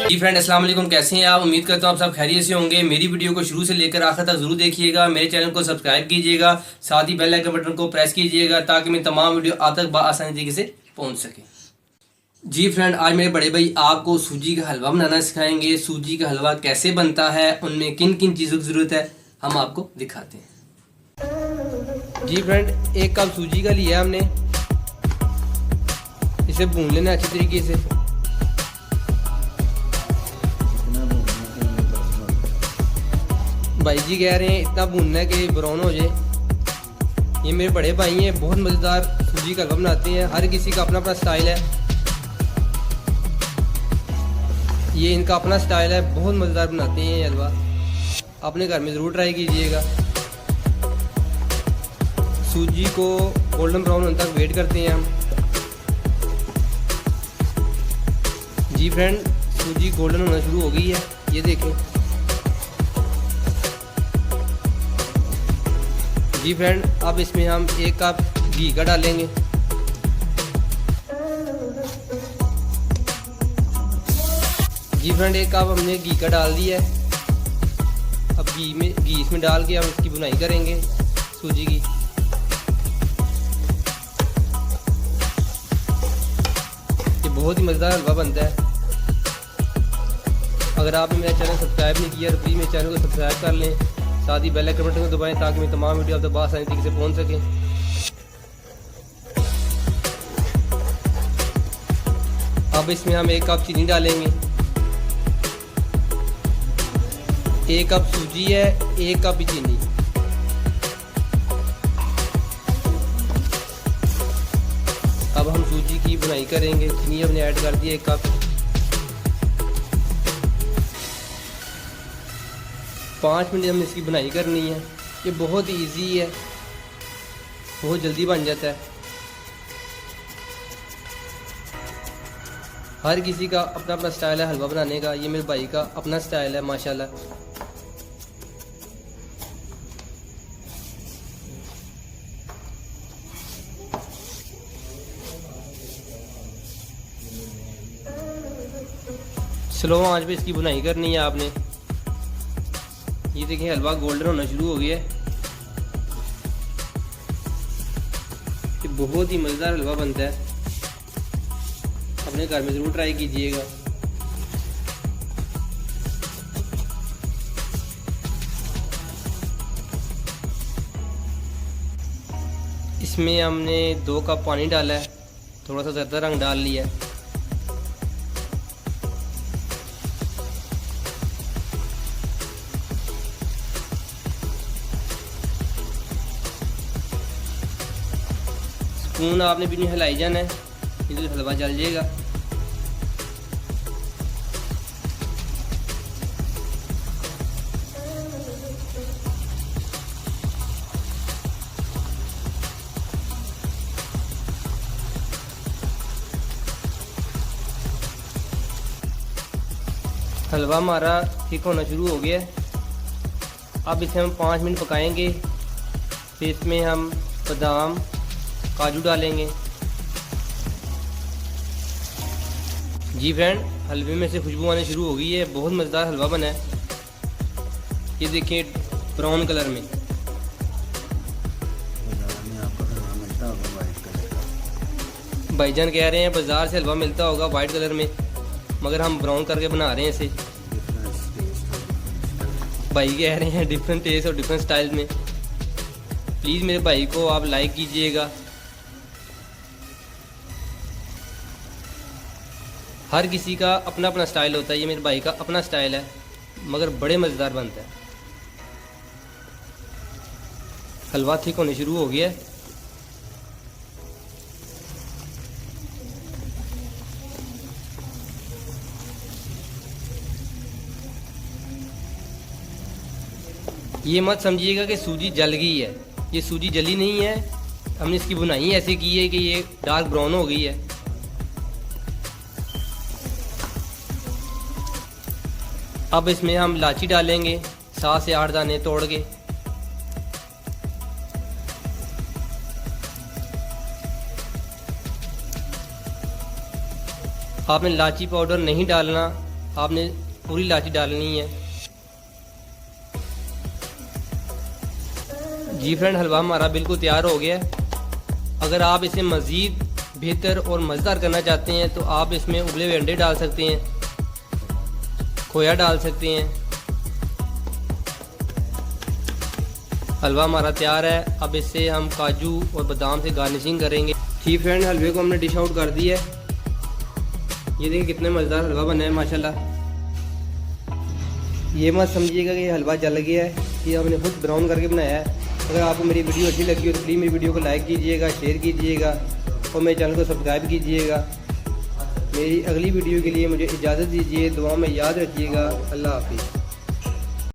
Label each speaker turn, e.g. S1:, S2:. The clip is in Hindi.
S1: जी फ्रेंड अस्सलाम वालेकुम, कैसे हैं आप? उम्मीद करता हूँ आप सब खैरियत से होंगे। मेरी वीडियो को शुरू से लेकर आखिर तक जरूर देखिएगा। मेरे चैनल को सब्सक्राइब कीजिएगा, साथ ही बेल आइकन बटन को प्रेस कीजिएगा ताकि मैं तमाम वीडियो आप तक आसानी तरीके से पहुँच सके। जी फ्रेंड, आज मेरे बड़े भाई आपको सूजी का हलवा बनाना सिखाएंगे। सूजी का हलवा कैसे बनता है, उनमें किन किन चीज़ों की ज़रूरत है, हम आपको दिखाते हैं। जी फ्रेंड, 1 कप सूजी का लिया हमने, इसे भून लेना अच्छी तरीके से। भाई जी कह रहे हैं इतना भूनना है कि ब्राउन हो जाए। ये मेरे बड़े भाई हैं, बहुत मज़ेदार सूजी का हलवा बनाते हैं। हर किसी का अपना अपना स्टाइल है, ये इनका अपना स्टाइल है, बहुत मज़ेदार बनाते हैं ये हलवा। अपने घर में ज़रूर ट्राई कीजिएगा। सूजी को गोल्डन ब्राउन होने तक वेट करते हैं हम। जी फ्रेंड, सूजी गोल्डन होना शुरू हो गई है, ये देखें। जी फ्रेंड, अब इसमें हम 1 कप घी का डालेंगे। जी फ्रेंड, 1 कप हमने घी का डाल दिया है। अब घी इसमें डाल के हम इसकी बुनाई करेंगे सूजी की। ये बहुत ही मज़ेदार हलवा बनता है। अगर आपने मेरा चैनल सब्सक्राइब नहीं किया तो प्लीज़ मेरे चैनल को सब्सक्राइब कर लें, साथ ही बेल आइकन बटन को दबाएं ताकि मैं तमाम वीडियो आप तक आसानी तरीके से पहुंच सकें। अब इसमें हम 1 कप चीनी डालेंगे। 1 कप सूजी है, 1 कप चीनी। अब हम सूजी की बुनाई करेंगे। चीनी हमने ऐड कर दी 1 कप। 5 मिनट हमने इसकी बुनाई करनी है। ये बहुत इजी है, बहुत जल्दी बन जाता है। हर किसी का अपना अपना स्टाइल है हलवा बनाने का। ये मेरे भाई का अपना स्टाइल है माशाल्लाह। स्लो आंच पे इसकी बुनाई करनी है आपने। ये देखिए हलवा गोल्डन होना शुरू हो गया है। ये बहुत ही मज़ेदार हलवा बनता है, अपने घर में ज़रूर ट्राई कीजिएगा। इसमें हमने 2 कप पानी डाला है, थोड़ा सा ज़्यादा रंग डाल लिया है। स्पून आपने भी नहीं हिलाई जाना है, इधर हलवा जल जाएगा। हलवा हमारा ठीक होना शुरू हो गया है। अब इसे हम 5 मिनट पकाएंगे। फिर इसमें हम बादाम काजू डालेंगे। जी फ्रेंड, हलवे में से खुशबू आने शुरू हो गई है, बहुत मज़ेदार हलवा बना है। ये देखिए ब्राउन कलर में। भाईजान कह रहे हैं बाज़ार से हलवा मिलता होगा वाइट कलर में, मगर हम ब्राउन करके बना रहे हैं इसे। भाई कह रहे हैं डिफरेंट टेस्ट और डिफरेंट स्टाइल में। प्लीज़ मेरे भाई को आप लाइक कीजिएगा। हर किसी का अपना अपना स्टाइल होता है। ये मेरे भाई का अपना स्टाइल है, मगर बड़े मज़ेदार बनता है। हलवा ठीक होने शुरू हो गया है। ये मत समझिएगा कि सूजी जल गई है, ये सूजी जली नहीं है। हमने इसकी बुनाई ऐसे की है कि ये डार्क ब्राउन हो गई है। अब इसमें हम इलायची डालेंगे, 7 से 8 दाने तोड़ के। आपने इलायची पाउडर नहीं डालना, आपने पूरी इलायची डालनी है। जी फ्रेंड, हलवा हमारा बिल्कुल तैयार हो गया है। अगर आप इसे मज़ीद बेहतर और मज़ेदार करना चाहते हैं तो आप इसमें उबले हुए अंडे डाल सकते हैं, खोया डाल सकते हैं। हलवा हमारा तैयार है। अब इससे हम काजू और बादाम से गार्निशिंग करेंगे। ठीक फ्रेंड, हलवे को हमने डिश आउट कर दिया है। ये देखिए कितने मज़ेदार हलवा बना है माशाल्लाह। ये मत समझिएगा कि ये हलवा जल गया है, ये हमने खुद ब्राउन करके बनाया है। अगर आपको मेरी वीडियो अच्छी लगी हो तो प्लीज़ मेरी वीडियो को लाइक कीजिएगा, शेयर कीजिएगा और मेरे चैनल को सब्सक्राइब कीजिएगा। मेरी अगली वीडियो के लिए मुझे इजाज़त दीजिए। दुआ में याद रखिएगा। अल्लाह हाफिज़।